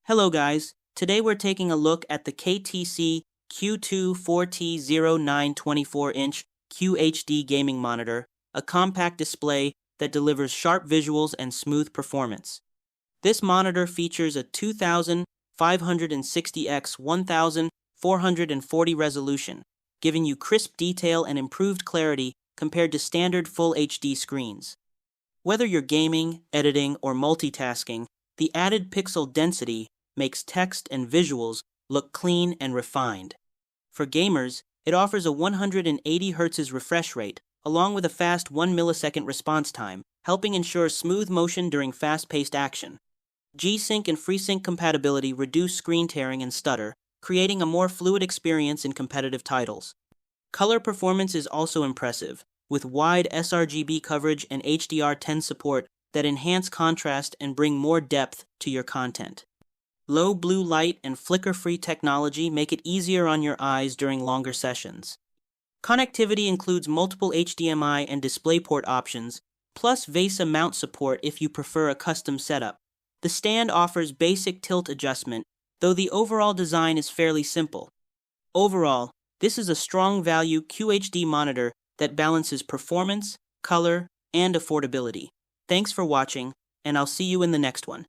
Hello guys, today we're taking a look at the KTC Q24T09 24-inch QHD gaming monitor, a compact display that delivers sharp visuals and smooth performance. This monitor features a 2560 x 1440 resolution, giving you crisp detail and improved clarity compared to standard Full HD screens. Whether you're gaming, editing, or multitasking, the added pixel density makes text and visuals look clean and refined. For gamers, it offers a 180 Hz refresh rate, along with a fast 1 millisecond response time, helping ensure smooth motion during fast-paced action. G-Sync and FreeSync compatibility reduce screen tearing and stutter, creating a more fluid experience in competitive titles. Color performance is also impressive, with wide sRGB coverage and HDR10 support that enhance contrast and bring more depth to your content. Low blue light and flicker-free technology make it easier on your eyes during longer sessions. Connectivity includes multiple HDMI and DisplayPort options, plus VESA mount support if you prefer a custom setup. The stand offers basic tilt adjustment, though the overall design is fairly simple. Overall, this is a strong value QHD monitor that balances performance, color, and affordability. Thanks for watching, and I'll see you in the next one.